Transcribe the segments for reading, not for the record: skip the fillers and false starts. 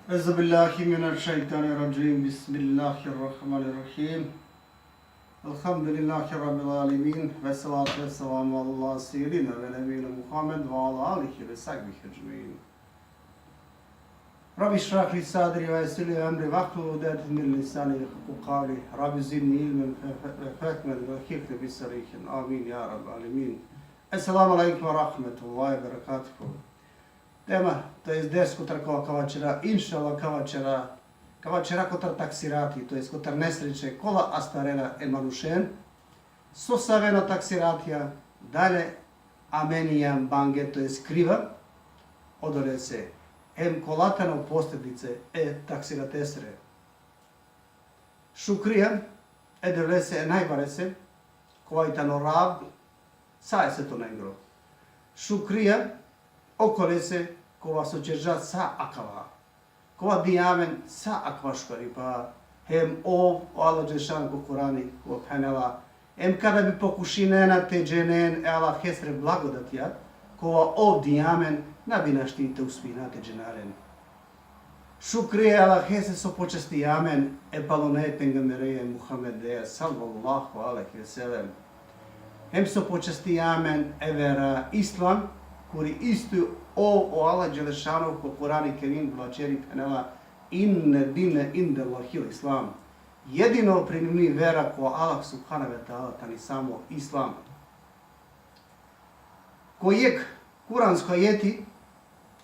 أعوذ بالله من الشيطان الرجيم بسم الله الرحمن الرحيم الحمد لله رب العالمين والصلاة والسلام على سيدنا ونبينا محمد وعلى آله وصحبه أجمعين رب اشرح لي صدري ويسر لي أمري واحلل عقدة من لساني يفقهوا قولي رب زدني علما وحكمة وحكمة بصريح آمين يا رب العالمين السلام عليكم ورحمة الله وبركاته Tema, to jest ders kotar kava večera, inšala kava večera kotar taksirati, to jest kotar nesreće kola astarena emanušen, sosavena taksiratija, dalje amenijam bange, to jest kriva, odore se em kolatano posljedice taksiratesre. Šukrija, edole se najbare se, kovajtano rab, saje se to negro. Šukrija, okole se, kova sočerža sa akava. Kova diamen sa akvaškari, pa hem ov, Allah Đešan ko Kurani, ko penela, em kada bi pokušinena te dženen, Allah hesre blagodatija, kova ov diamen, nabi naštite uspina te dženaren. Šukrije Allah hese so počasti amen, epalone pengamereje Muhammedeja, sallallahu alaihi ve sellem. Hem so počasti amen, evera Islam, kuri istu o Allah Đelešanov ko Kurani Kerim vlačeri penela inne dine inde lahil Islam. Jedino primimi vera ko Allah subhanahu wa ta'ala tani samo Islam. Kojeg kuransko jeti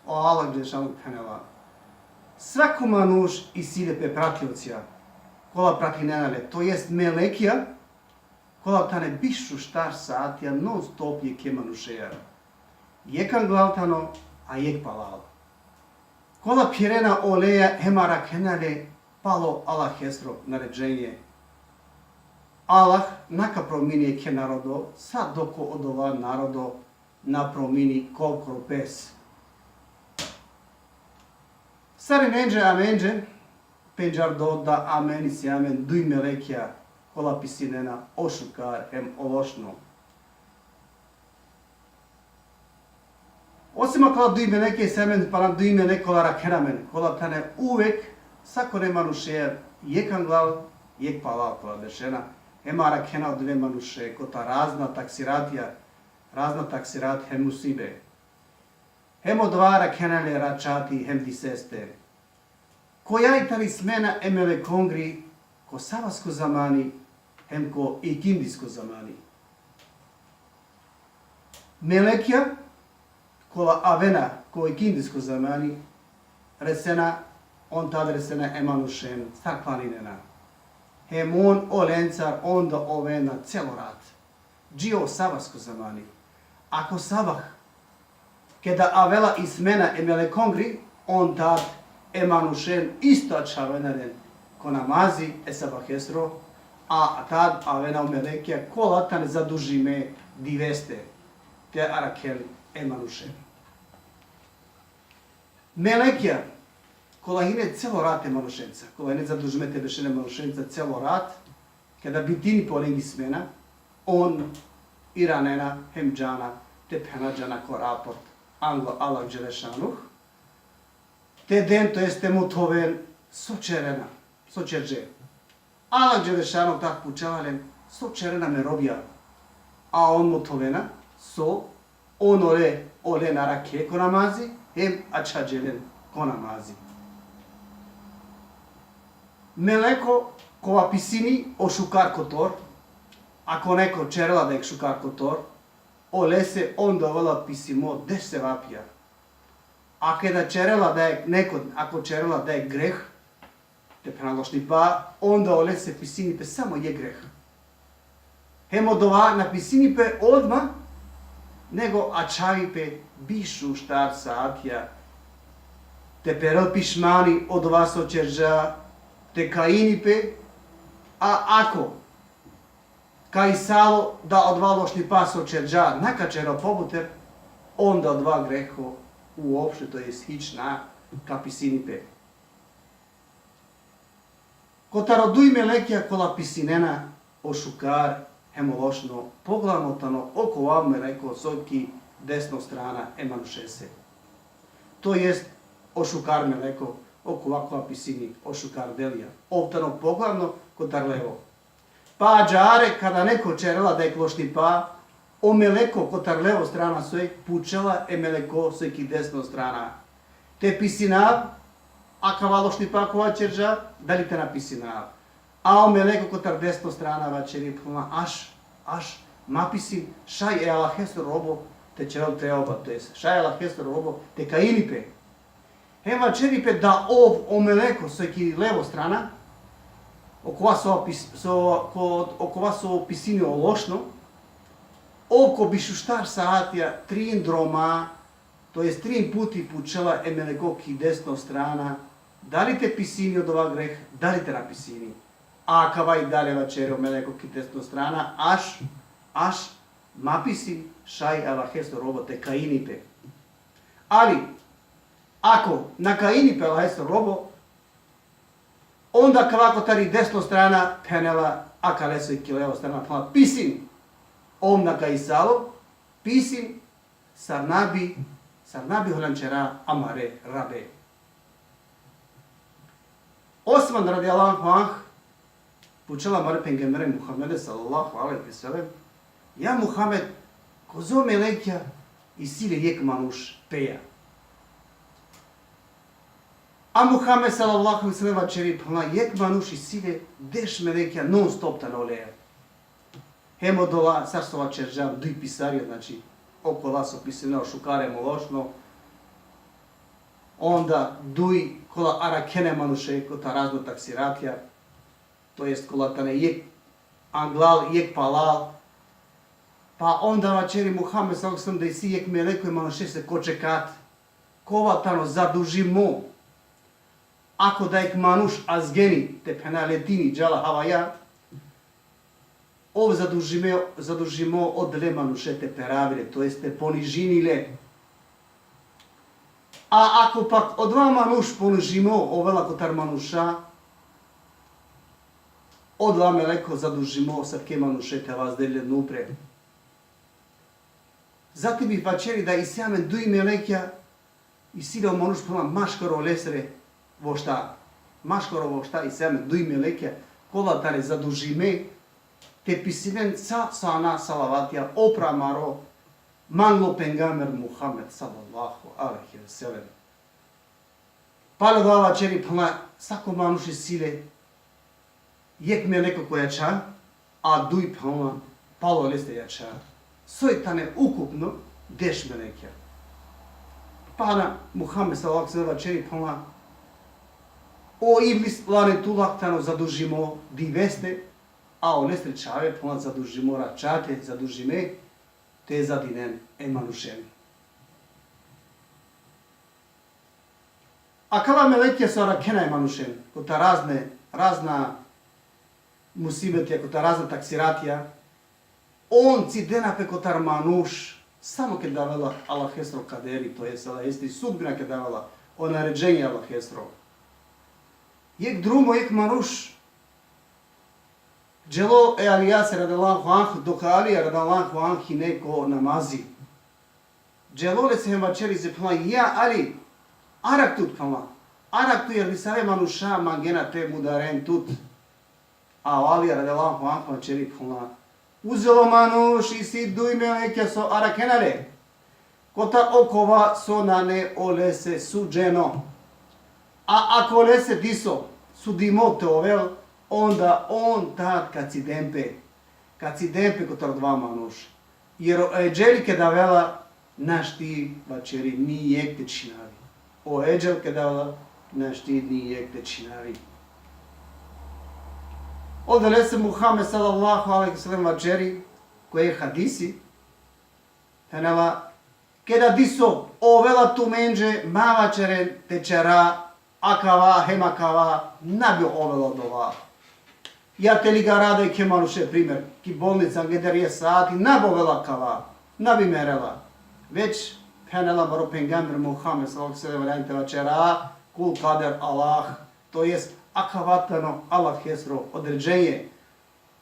o Allah Đelešanov penela. Svako manuš i silepe pratiocija kola prati nenale, to jest melekija kola tane bišu štar saatija non stop je ke manušeja. Jekan glavtano, a jek palal. Kola pirena oleja hemara kenale palo Allah hesro naređenje. Allah naka promini ke narodo, sad doko odova narodo na promini koliko pes. Sari nenđe amenđe, penđar do da ameni si amen duj melekija, kola pisinena ošukar hem ološno. Osim ako duj meleke semen, pa nam duj melekola rakeramen, kola tane uvek, sako ne manuše, jekan glav, jek palal kola dešena, hema rakena od dve manuše, kota razna taksirat hem musibe. Hemo dva rakenale račati hem diseste. Koja i tali smena emele kongri, ko savasko zamani, hem ko ikindisko zamani. Melekija, kola avena, ko ikindisko zamani, resena, on tad resena emanušen, stakvaninena. Hem on olencar, onda ovena celorat. Džio savasko zamani. Ako savah, kada avela ismena emele kongri, on tad emanušen isto čavenaren ko namazi esabah esro, a tad avena umelekija kola tan zadužime diveste, te arakel emanušen. Melekija, kola hine celo rat emanušenca, kola ne zadužime bešene emanušenca celo rat, kada bitini polegi smena, on iranena hemđana, te penadžana ko raport, anglo Allah Đelešanuh, te den to jeste mutoven sočerena, sočerđe. Allah Đelešanuh tak pučavalen, sočerena me robija, a on mutovena, on ole na rake ko namazi, hem ačađelen ko namazi. Meleko kova pisini o šukar kotor, ako neko čerela da je šukar kotor, ole se onda vola pisimo deš se vapija. A kada čerela da je neko, ako čerela da je greh, te penalošni pa, onda ole se pisini pe samo je greh. Hemo dova na pisini pe odma, nego ačavi pe bišu štar saatija, te perel pišmani od vas očerža, te kaini pe, a ako kaj salo da od valošni pas očerža nakačero pobuter, onda od dva greho uopšte, to je hična kapisini pe. Kotaro duj melekija kola pisinena ošukar hemološno poglamotano oko vam meleko sojki desno strana emanušese. To jest ošukar meleko oko ovakva pisini, o šukardelija, ovtano poglavno kotarlevo. Pa džare, kada neko čerela da je klošni pa, o meleko kotarlevo strana soj, pučela e meleko soj ki desno strana. Te pisinav, a kavalošni pa kova čerža, dali te na pisinav. A o meleko kotar desno strana vačeri, aš, mapisim, šaj e alaheso robo, te čerel te oba, to je šaj alaheso robo, te kainipe. Hema čeripe da o meleko soj ki levo strana, oko vas o pisini ološno, oko bišuštar saatija, trin droma, to jest trin puti pučela e meleko ki desno strana, dali te pisini od ova greh, dali te na pisini. A kavaj dalje vačere o meleko ki desno strana, aš, mapisim, šaj alahesto robo te kainipe. Ali, ako na kainipe alahesto robo, onda kako tari desno strana penela, a kaleso i levo strana penela, pisim, na kaisalo, pisim, sarnabi holančera amare rabe. Osman radijallahu anh, pučela mare pengemere Muhammede sallallahu alaihi ve sellem, ja Muhammed, kozo melekja i sile jek manuš peja. A Muhammed sallallahu alaihi ve sellem vačeri pona jek manuš i sile deš melekja non stop ta noleja. Hemo dola sarsova čeržam, duj pisario, znači oko laso pisineo šukare mološno, onda duj kola arakene manuše kota razno taksiratja, to jest kola tane jek anglal, jek palal, pa onda vačeri Muhammed sallallahu alaihi ve sellem da i si jek meleko i manuše se kočekat, kova tano zadužimo, ako da jek manuš azgeni te penaletini džala havaja, zadužimo od le manuše te peravire, to jest te ponižinile. A ako pak od dva manuš ponižimo ovela kotar manuša, od dva meleko zadužimo srke manuše te vas delje nupre. Zatim bih vačeri da i sjamen duj melekja i sile manuš pona maškoro lesre vošta. Maškoro vošta i sjamen duj melekja kola tare zadužime, te pisinen sana salavatija opramaro manglo pengamer Muhammed sallallahu alaihi ve sellem. Palo dava čeri pona sako manuši sile jek meleko koja ča, a duj pona palo liste jača. Soj tane ukupno deš melekja. Pana Muhammed sallallahu alaihi ve sellem čeri pona o iblis lane tulaktano zadužimo diveste, a o nesrećave ponad zadužimo račate, zadužime, te zadinen emanušeni. A kala melekja sa rakena emanušen, kota razna musibetija, kota razna taksiratija, on cidena pe kotar manuš, samo ke davala Allah hesro kaderi, to je sada jeste i sudbina ke davala o naređenje Allah hesro. Jek drumo, jek manuš, Dželo e Alijase radijallahu anh, dok Alija radijallahu anh i neko namazi. Dželo le se hem vačeri se pala, ja Ali, arak tut pala. Arak tu jer bi sare manuša mangena te mudaren tut. A Alija radijallahu anh vačeri pala. Uzelo manuš i si duj melekja so arakenale. Kota okova so nane olese suđeno. A ako lese diso, sudimo te ovel, onda on tad kad si dempe kotar dva manuš. Jer eđelike da vela naš ti vačeri ni jek te činavi. O eđelike da vela naš ti ni jek te činavi. Ovdje lese Muhammed sallallahu alaihi wa sallam vačeri koje je hadisi. Henela, kada diso o vela tu menđe ma vačeren tečera akava hemakava nabio ovelo dova. Ja te li ga rade ke manuše primjer, ki bolnica gdje je saati nabovela kava, nabi merela. Već penela baro pengamber Muhammed sallallahu alaihi wa sallam kul kader Allah, to jest akavatano Allah hesro određenje.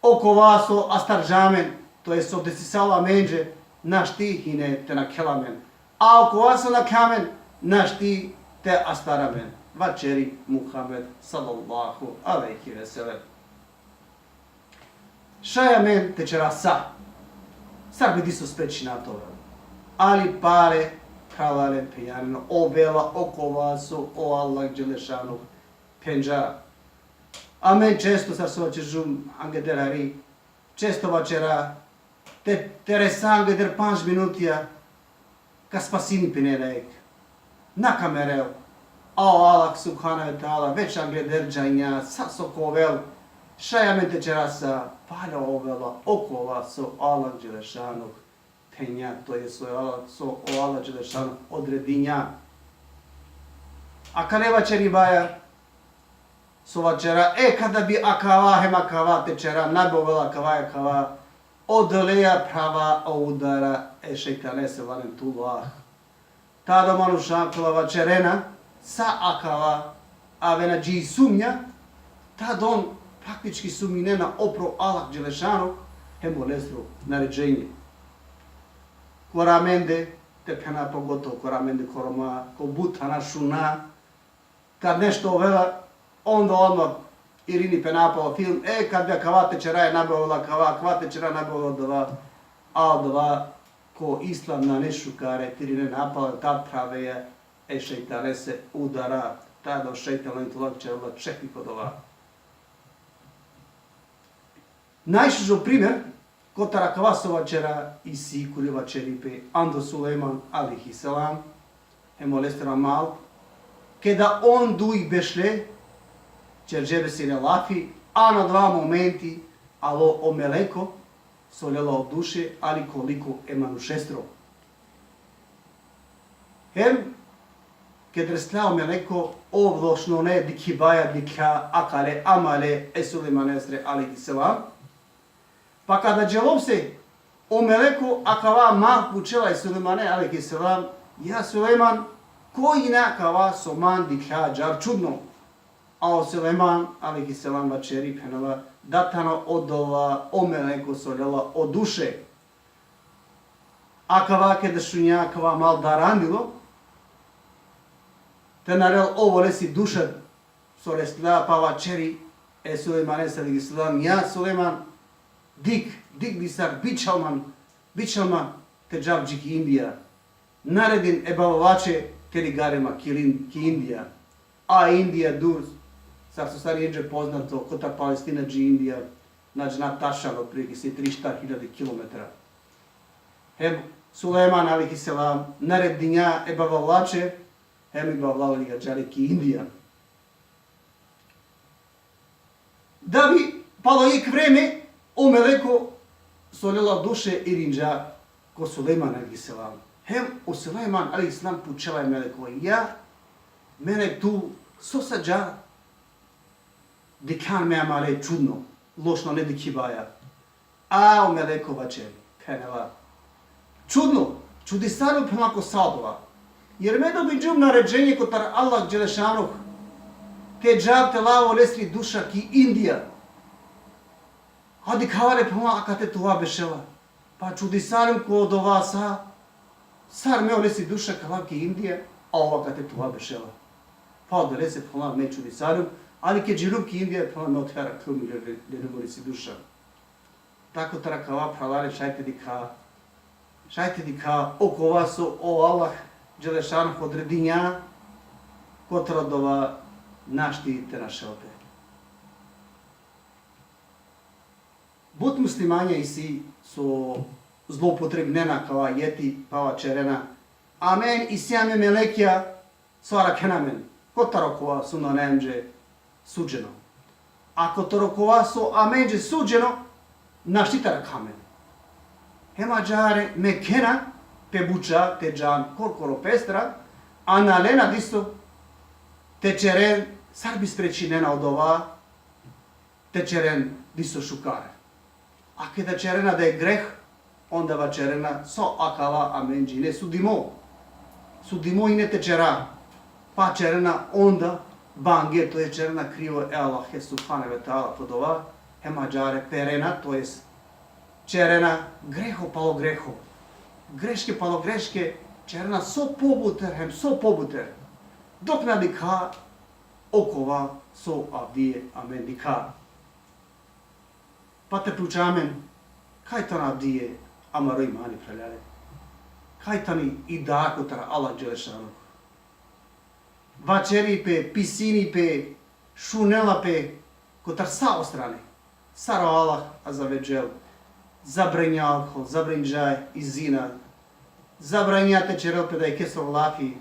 Oko vaso astarđamen, to jest obdesisala menđe, naš ti hine te na kelamen. A oko vaso na kamen, naš ti te astaramen večeri Muhammed sallallahu aleyhi ve sellem. Šajamen te čera sa. Sar bi diso spreči na to. Ali pare kalale pijanino ovela okova su o Allah Đelešanu penđa. Amen često sar sova čežum angederari. Često vačera te teresan geder 5 minutija ka spasini pinelek. Na kamerel. Ao Allah subhanahu wa ta'ala već angeder džajnja sa sokovel. Šajamen te čera sa palja ovela okova su Allah Đelešanu penja, to je so Allah Đelešanu odredinja. A kada vačeri baja, so vačera, kada bi akava, hem akava tečera, nabovela akava, odleja prava udara, šeitane se vanem tullah. Tada manušankova vačerena, sa akava, a vena dži sumnja, tada on praktički sumnje na opro Allah Đelešanu, hem olestro naređenje. Koramende, te pena pogotovo koramende koroma, ko butana šuna, kad nešto vela, onda odmah Irini penapao film, kad bi kava tečera je nabavila kava tečera nabavila dova, a dova, ko islam na nešukare, Irine napala, tad prave je, šeitane se udara, tada šeitano intolog će ova čekvi kod ova. Najšužo primjer, kotara kvasova čera i sikuriva čeripe Ando Sulejman alihi salam, molestera mal, kada on duj bešle, čerđebe se ne lafi, a na 2 momenti, alo o meleko, soljela od duše, ali koliko emanu šestro. Kad restlao meleko, ovdošno ne dikibaja dika akale amale Sulejman esre alihi salam, pa kada dželom se o meleku akava mal pučela i Sulejmane alejhi selam, ja Sulejman koji nakava so man dikha džar čudno. A o Sulejman alejhi selam vačeri penala datano odova o meleku soljela o duše. Akava kada šunja akava mal darandilo, te narel ovo lesi duša so resla pa vačeri Sulejmane alejhi selam, ja Sulejman dik disar, bičalman te džavđiki Indija. Naredin ebalovače te ligarema ki Indija. A Indija dur, sar su stari jeđe poznato, kota Palestina dži Indija, nađe na tašan otprilike se 3.000 kilometara. Sulejman alejhi selam naredinja ebalovače, ebalovače ga džari ki Indija. Da bi palo ik vreme, o meleko soljela duše i rinđa ko Sulejman alejhi selam. O Sulejman alejhi selam pučela je meleko. Ja, melek tu sosađa dikan me amale čudno, lošno ne dikibaja. A o meleko vačeri, penela. Čudno, čudi staro pomako sadova. Jer me dobi džum naređenje kotar Allah Đelešanuh, te džab te lavo lesri duša ki Indija. Hadi kavale poma akate tuva bešela. Pa čudi sarim ko od ova sar me olesi duša kavaki Indije, a ova kate tuva bešela. Pa od lese poma me čudi sarim, ali ke džilubki Indije poma me otvara krumi ne olesi duša. Tako tara kava pralare šajte di ka oko vasu o Allah Đelešanuh odredinja kotra dova naštite naše ope. But muslimanja isi so zloupotrebnena kava jeti pava čerena. Amen isjame melekija svara kenamen. Kotarokova su na nemđe suđeno. Ako torokova su amenđe suđeno, naštitara kamen. Hema džare me kena pe buča te džan korkoro pestra, a na lena disto te čeren sar bi sprečinena od ova te čeren disto šukare. A kada čerena da je greh, onda va čerena so akava amenđi ne sudimo. Sudimo i ne te čera. Pa čerena onda bange, to je čerena krivo Allah subhanahu wa ta'ala pod ova hema džare perena, to je čerena greho palo greho. Greške palo greške, čerena so pobuter, hem so pobuter. Dok na dikha okova so avdiye amen dikha. Pate pučamen, kaj ta avdiye amaro imani praljale. Kaj ta ni idako tara Allah Đelešanu. Vačeri pe, pisini pe, šunela pe, kotar sa ostrane. Saro Allah azavedžel. Zabranja alkohol, zabranjaj izina. Zabranja tečerel pe da je ke sovlafi.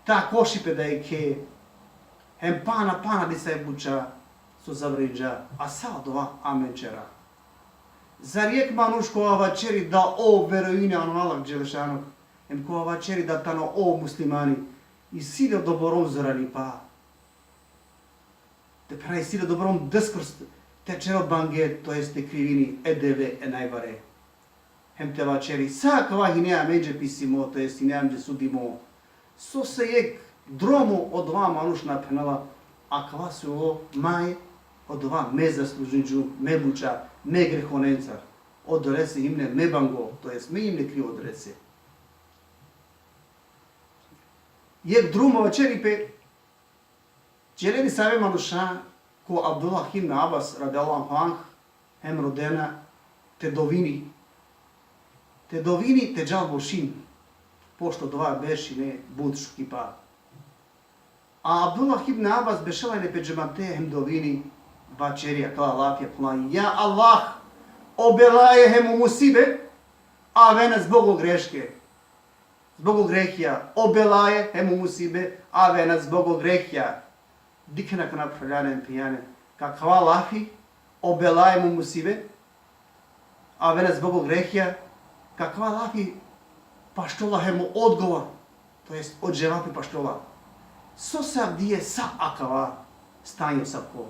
Ta koši pe da je ke. Hem pana di se buča so zabranjaj. A sa dova amenčera. Zar jek manuš kova vačeri da o veroine anu Allah Đelešanu. Hem kova vačeri da tano o muslimani. I sile doborom zorani pa. Te pravi sile doborom diskurst. Te čero bange, to jeste krivini edeve e najvare. Hem te vačeri, sa kava hinea međe pisimo, to jest hinea međe sudimo. So se jek dromu od dva manuš napenala, a kava se ovo maj od dva me zaslužniđu, me buča, me grehonencar. Odorese imne me bango, to jest me imne krivo odorese. Jek drumo vačeri pe, čeleni save manuša, ko Abdullah ibn Abbas radijallahu anh, hem rodena te dovini. Te dovini te džal bošin, pošto dva bešine bud šukipa. A Abdullah ibn Abbas bešelajne pe džemate hem dovini vačerija, kala lafija plan. Ja Allah obelaje hem u musibe, a vene zbog greške. Zbog grehija obelaje hem u musibe, a vene zbog grehija. Dikena kana praljane pijane, kakva lafi, obelajemo musibe, a vene zbog grehija, kakva lafi paštola hemu odgovor, to jest odževapi paštola. So se avdije sa akava stanju sapko.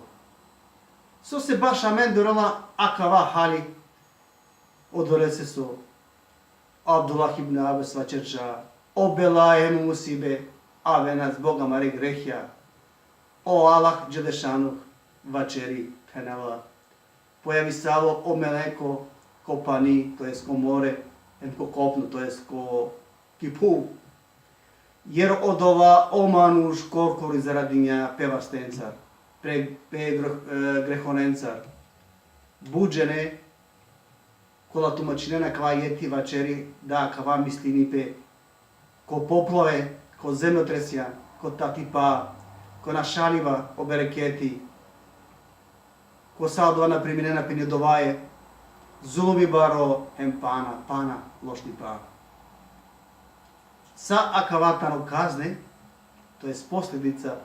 So se baš amen dorala akava hali, odorece su Abdullah ibn Abbas vačerča, obelajemo musibe, a vene zbog amare grehija. O Allah Đelešanu vačeri penela. Pojavi salo o meleko ko pani, to jest ko more, ko kopnu, to jest ko kipu. Jer od ova o manuš korkori zaradinja peva stencar, pe grehonencar. Buđene kola tumačinena kva jeti vačeri, da kva mislini pe ko poplove, ko zemljotresja, ko tatipa, ko našaliva o bereketi, ko saodovana priminena penje dovaje, zulumi baro hem pana lošni pa. Sa akavatano kazne, to je posljedica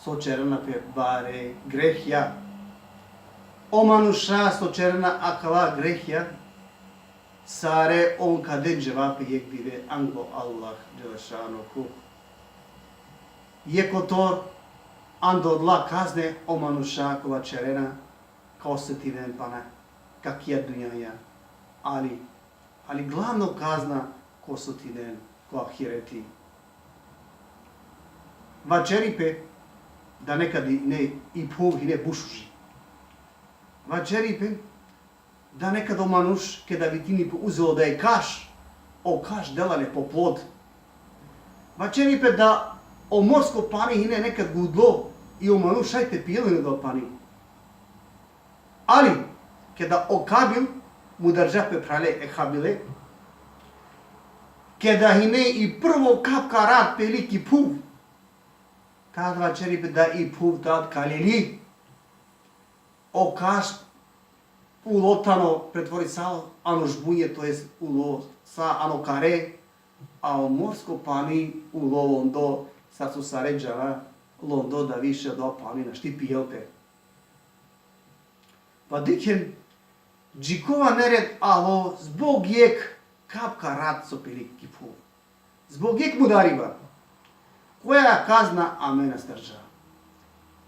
sočerana pe bare grehja. O manuša sočerana akava grehja, sare on kaden dževape jek bive anglo Allah Đelešanu ku. Je kotor ando odla kazne o manuša kova čerena kao se ti ven pana kak je dunjaja. Ali glavno kazna ko su ti ven ko ahireti. Vačeripe da nekad ne i pov i ne bušuži. Vačeripe da nekad o manuš kada vitini uzelo da je kaš, o kaš delane po plod. Vačeripe da o morsko pani hine nekad gudlo i o manuš šajte pijelinu do pani. Ali, kada o kabil mu držape prale e habile, kada hine i prvo kapka rad peliki puv, kad vačeripe da i puv tad kalili, o kaš ulotano pretvori sal ano žbunje, to jest ulo sa ano kare, a o morsko pani ulo londo, sad su saređava londo da više do pani na šti pijelpe. Pa diken džikova nered alo zbog jek kapka rad so peliki puv. Zbog jek mudariba. Koja kazna amena strža.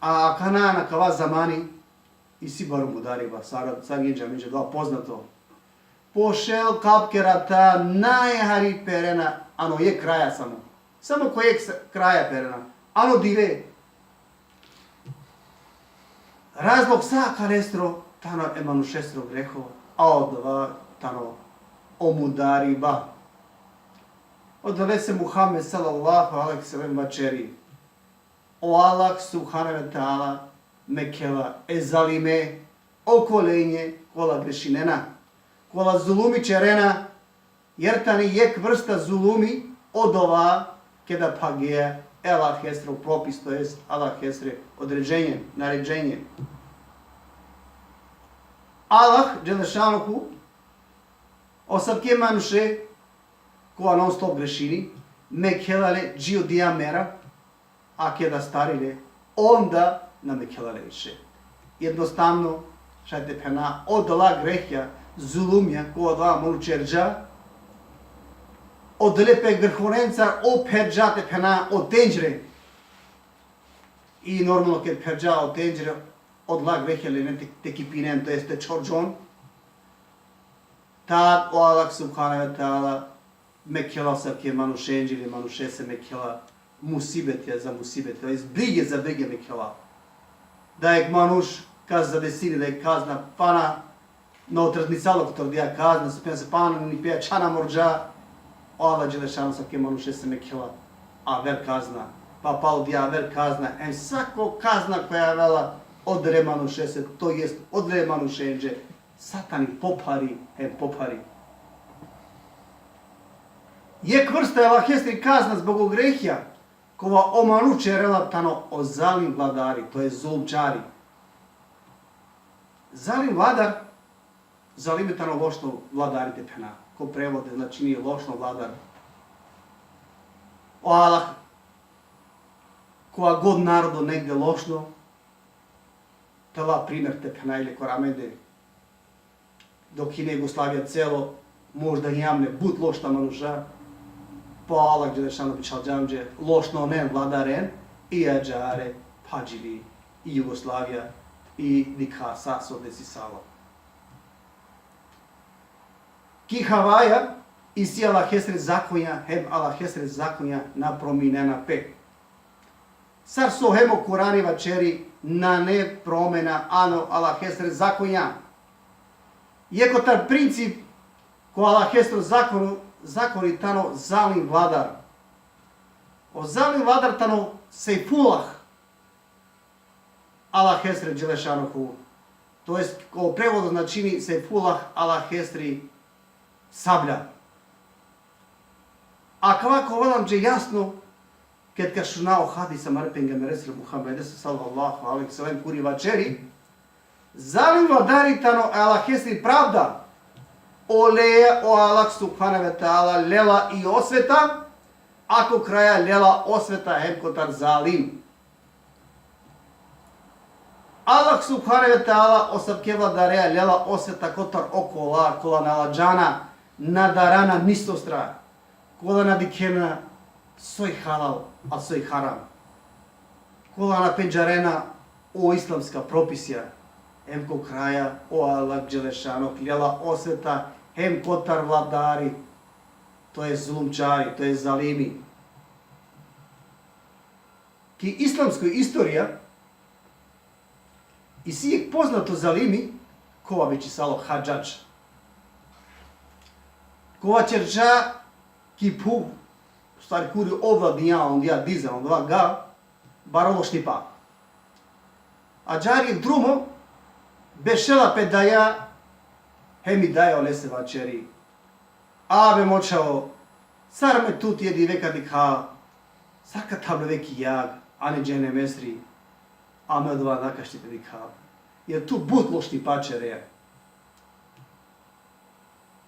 A kana na kava zamani i si baru mudariba. Sad jeđa međe dva poznato. Pošel kapke rata najhari perena, ano je kraja samo. Samo ko je kraja perena. Ano dive. Razlog sa kanestro, tano emanu šestro greho, a odva tano omudariba. Odvese Muhammed sallallahu alaihi sallam vačeri. O Allah subhanahu wa ta'ala mekela ezalime okolenje kola grešinena, kola zulumi čerena, jer tani jek vrsta zulumi od ova kada pagije Allah hesre propis, to jest Allah hesre određenje, naređenje. Allah, Đelešanuhu, osavke manuše koja non stop grešini, mekelale džio dija mera, a kada starine, onda na mekelale više. Jednostavno, šajte pena, od la grehja, zulumja, koja dva monučerđa, od lepe grhorenca, o perđate pena, od tenđre. I normalno, kad perđa od tenđre, od la grehja, le ne tekipinen, to jeste čorđon, tad o Allah subhanahu wa ta'ala mekela savke manušenđi ili manuše se mekela musibetja za musibetja, to jest brige za brige mekela. Da je manuš kaz za desini, da je kazna pana na otraznicalo kotor dija kazna, se pensa pana ni pija čana morđa, o Allah Đelešanu savke manuše se mekela, a ver kazna, pa pao dija ver kazna, en svako kazna koja je vela odre manuše se, to jest odre manušenđe, satani popari, popari. Jek vrsta je lahestri kazna zbog grehja, kova omanuče relatano o zalim vladari, to je zulčari. Zalim vladar, zalimetano lošno vladarite pena, ko prevode, znači nije lošno vladar. O Allah, koja god narodo negde lošno, tela primjer te pena ili koramede, dok i ne Jugoslavija celo, možda jamne bud lošna manuša, po Allah Đelešanu bićal džamđe, lošno ne vladaren, i ađare, pađivi, i Jugoslavija, i dika saso desi salo. Ki Havaja, i si Allah hesre zakonja, heb Allah hesre zakonja na prominena pe. Sar so hemo Kurani vačeri na ne promena ano Allah hesre zakonja. Iako tar princip ko Allah hesre zakoni tano zalim vladar. O zalim vladar tano sejfulah Allah hesre Đelešanuhu. To jest, ko prevodu značini sejfulah Allah hesri sablja. A kako vam je jasno, kad kašunao hadisa marpenga meresre Muhammeda sallallahu alaihi sallam kuri vačeri, zalim vladari tano Allah hesri pravda, oleja o Allah subhanahu wa ta'ala lela i osveta, ako kraja lela osveta hemkotar zalim. Allah subhanahu wa ta'ala osavke vladareja lela osveta kotar okola, kola nalađana, nadarana nistostra, kola nadikena soj halal, a soj haram. Kola na penđarena o islamska propisja, hemko kraja o Allah Đelešanog lela osveta, hem kotar vladari, to je zulumčari, to je zalimi. Ki islamskoj istorija, i sijek poznato zalimi, kova već salo hađač. Kova čerča ki pu, u stvari kuri ovladnija, on dija diza, on dva ga, barolo šnipa. A džar je drumo, bešela pedaja, hemi daja olese vačeri. Abe močao, sar me tut jedi veka dikha, saka table veki jag, ane džene mesri, a me dva nakaštite dikha. Jer tu but lošti pačere.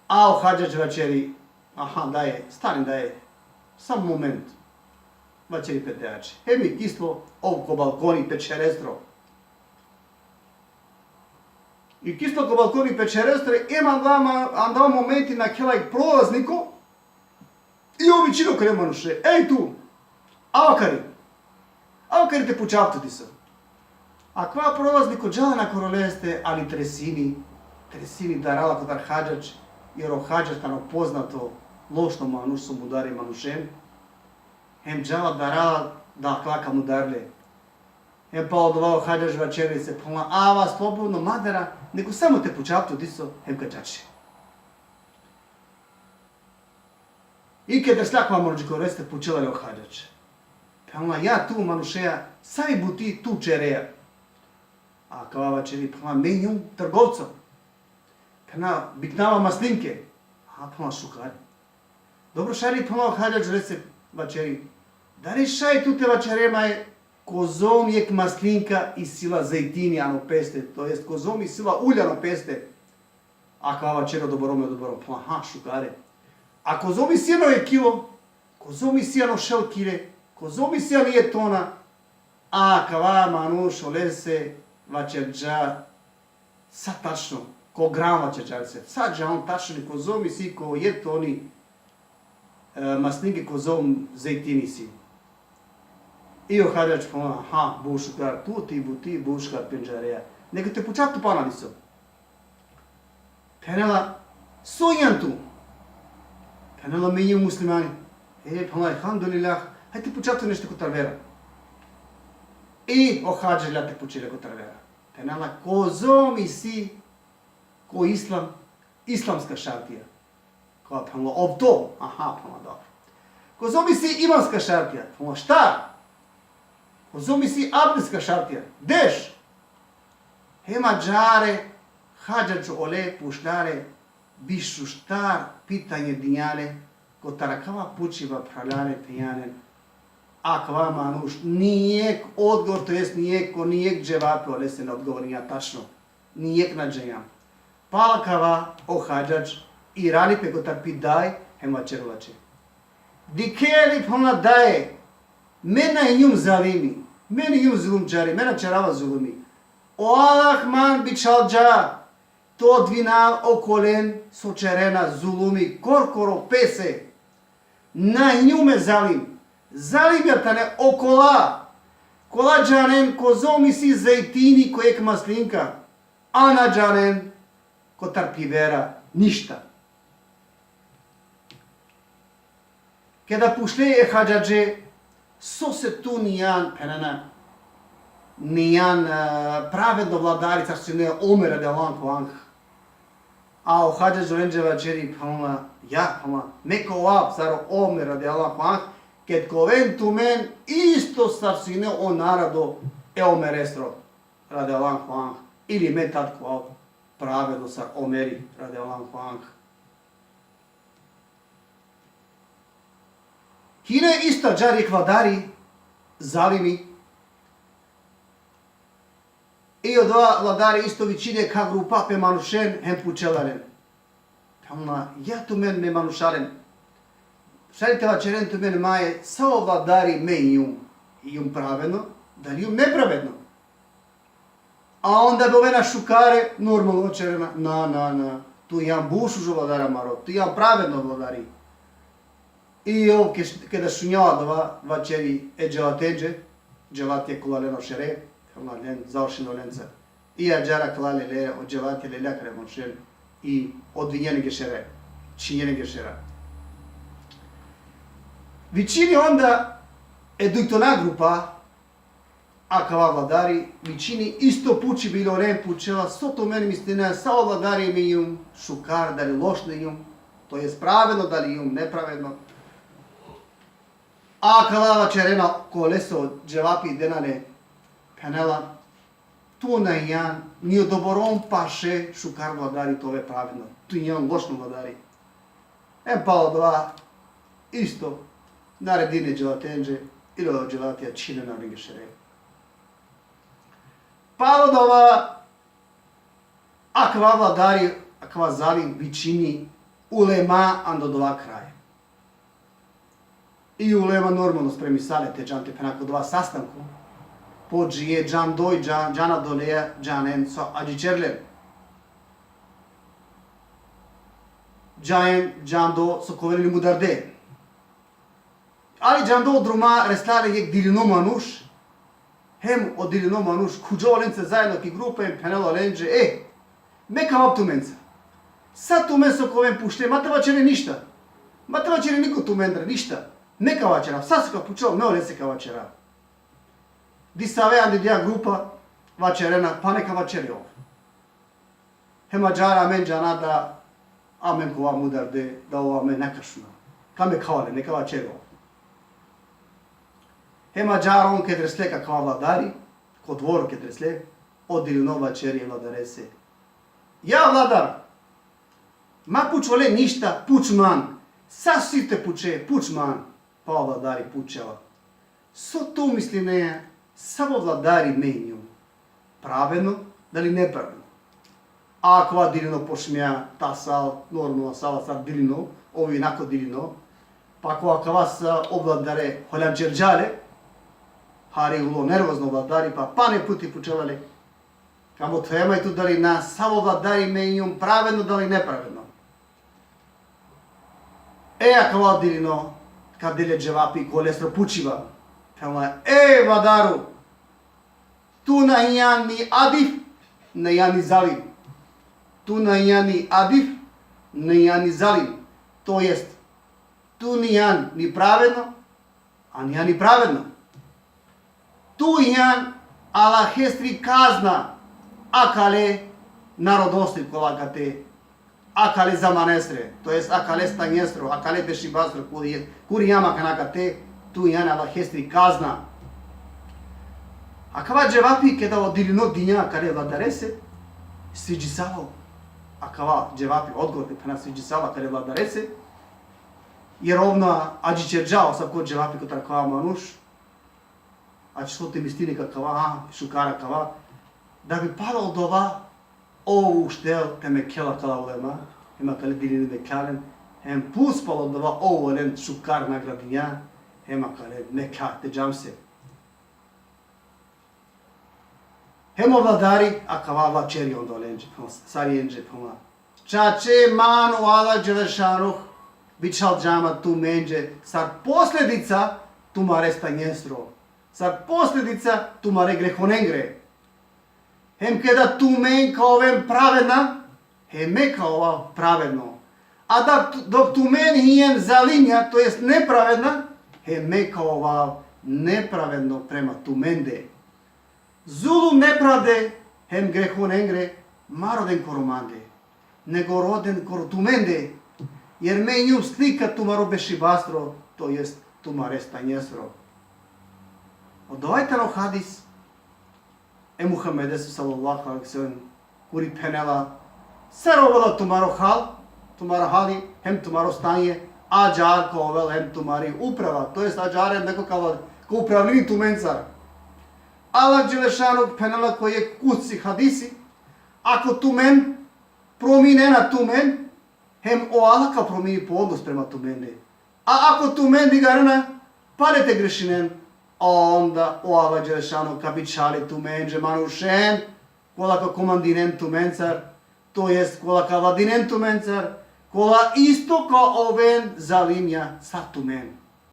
A o hađač vačeri, aha daje, stani daje, sam moment, vačeri peteači. Hemi kislo, ovko balkoni pečerestro. I kislo ko balkoni pečerestre, imam dao momenti na kelaj prolazniku i ovi čino kare manuše, ej tu, avokari te pučavtuti se. A kva prolazniku džala na koroleste, ali tresini darala kotar hađač, jer o hađač tano poznato lošno manuš su mu dari manušem, hem džala darala da klaka mu darle. Hem pa odovao hađač vačeri se pomla, a vas slobodno madara, nego samo te pučavtu diso, hem kačači. I kada sljak vam rođi koreste pučelali o hađač. Pela ja tu manušeja, saj buti tu čereja. A kava večeri, pela menjum trgovcom. Pela biknava maslinke. A pela šukar. Dobro šari pela hađač rece večeri. Da li šaj tu te večere maj kozom jek maslinka i sila zejtini ano peste, to jest kozom i sila uljano peste. A kava večera dobro. Pela ha šukare. A kozom i sjeno je kilo, kozom i sjeno šel kire, kozom i sjeno je tona. A kava manuš olese večerđa sa tačno, ko gram večerđa se. Sad že on tačno kozom i si ko je toni maslinke kozom zejtini si. I ohađač pona, ha, bušukar, tu ti buti buškar penđareja. Nego te počak tu panaliso. Penela, sojan tu. Penela menju muslimani. Pena, alhamdulillah, hajde počak tu nešto kod vera. I ohađalja te počele kod vera. Penela, kozom i si, ko islam, islamska šartija. Kao pena, ovdo, aha, pena, dobro. Kozom i si imanska šartija. Pena, šta? Kozom i si abdeska šartija. Deš? Hema džare, hađaču ole, pušljare, bišu štar, pitanje dinjale, ko tarakava pučiva praljare pijane. A kva manuš, nijek odgovor, to jest nijek dževape, ole se ne odgovori ja tačno. Nijek nađenjam. Pala kava, o hađač, i rani pe ko tar pidaj, hema čerovače. Dikeli pona daje, mena i njum zalimi, meni njum zulum džari, mena čarava zulumi. O Allah man bičalđa, to dvina okolen sočerena zulumi, korkoro pese, na njume zalim. Zalim jer tane okola, kola džanen kozom si zejtini kojek maslinka, a na džanen ko tarpivera ništa. Kada pušle hađađe, so se tu nijan penana, nijan pravedno vladari, car se ne omera de lanko anh. A o hađađu renđeva džeri, pala, ja, pala, neko ovap, zaro omera de lanko anh, kad koven tu men, isto car se ne o narado omerestro, rade lanko anh. Ili me tad ko pravedno car omeri, rade lanko anh. Hine ista džari kvadari, zalimi. I od dva vladari isto većine ka grupa pe manušen hem pučelaren. Pama, ja tu men me manušaren. Šalite vačeren tu men maje, sao vladari me ium pravedno, da li ium nepravedno. A onda bi ove na šukare, normalno vačerena, na, tu imam bušužu vladara maro, tu imam pravedno vladari. I ovdje kada šunjava dva vačeri dželateđe, dželatije kulaleno šere, završeno lenca. I ja džara klale le, od dželatije le ljakare monšen i odvinjene gešere, činjene gešera. Većini onda edujtona grupa, a kava vladari, većini isto puči bilo len pučela, so to meni mislina, sao vladari imaju šukar, da li lošno imaju, to je pravedno, da li imaju nepravedno. A kalava čerena koleso dževapi denane penela, tu na jan, nije doborom paše šukar vladari, to je pravedno, tu je on lošno vladari. Palo dva, isto, naredine dželatenđe, ili dželatija čine na nege šere. Palo dva, akva vladari, akva zalim većini ulema ando dva kraje. I ulema normalno spremi sale te džante penako dva sastanku. Pođije džan doj, džana doleja, džan enco, ađi čerlen. Džan do so kovelili mudarde. Ali džan do druma reslale jek dilino manuš. Hem od dilino manuš kuđo lence zajedno ki grupe penelo lenđe. Meka vap tu menca. Sad tu men so koven pušte, mate vačere ništa. Mate vačere niko tu mendra, ništa. Neka vačera, sad se ka pučao, meo lese ka vačera. Di save andi dija grupa vačerena, pa neka vačeri ovo. Hema džara men džana da amen kova mudarde, da ova men nekašuna. Kame kavale, neka vačeri ovo. Hema Giaron che tresle ca vladari, co dvor che tresle, o dilinova čerije vladarese. Ja vladar, ma pučole ništa, pučman, sasvite puče, pučman, pa vladari pučeva. So to misline, samo vladari menju, pravedno, da li nepravedno. Ako dilino pošmja, ta sal, normalna sala sad dilino, ovi inako dilino, pa ako vas ovladare holanđerđale, hari ulo nervozno vladari, pa ne puti pučevali, kamo tema je tu da li na samo vladari menjum pravedno, da li nepravedno. Ako dilino, kad dile dževapi kolestro pučiva, kamo vladaru, tu na ijan ni adif, na ijan ni zalim. Tu na ijan ni adif, na ijan ni zalim. To jest, tu nijan ni pravedno, a nijan ni pravedno. Tu ijan ala hestri kazna, akale narodnosti kolakate, akale zamanesre, to jest akale stanjestro, akale bešibastro, kuri jama kanakate, tu ijan ala hestri kazna. Akava dževapi kada odilino dinja kare vladarese, sviđisalo. Akava dževapi odgovor kana sviđisala kare vladarese, jer ovna ađi čerđao sa kod dževapi kod takava manuš, a što ti mistini kakava, šukara kava, da bi padalo dova, ovu štel teme kela kala ulema, ima kale dilini de kalen, hem puspalo dova ovu len šukar nagradinja, ima kale neka te džamse. Hemo vladari, akava vlačeri onda olenđe, sarijenđe poma. Čače manu ala dželešanuh, bičal džama tu menđe, sar posljedica tu mare stanjestro, sar posljedica tu mare grehonengre. Hem kada tu men kao ovem pravedna, hem me kao ova pravedno. A dok tu men hijem zalinja, to jest nepravedna, hem me kao ova nepravedno prema tu mende. Zulum nepravde, hem grehonengre, maroden koromande, nego roden korotumende, jer me njum slika tumaro bešibastro, to jest tumare stanjesro. Od ovajtano hadis, Muhammede sallallahu alaihi sallam, kuri penela, sarovala tumaro hal, tumaro hali, hem tumaro stanje, ađar kovel, hem tumari uprava, to jest ađar je neko kao upravljeni tumencar. Allah Đelešanog penela koji je kuci hadisi, ako tumen promine na tumen, hem o Allah ka promini po odnos prema tumene. A ako tumen digarana, palete grešinen, onda o Allah Đelešanog ka bičali tumen, manušen, kola ka komandinen tumencar, to jest kola ka vladinen tumencar, kola isto ka oven zalimja sa tumen.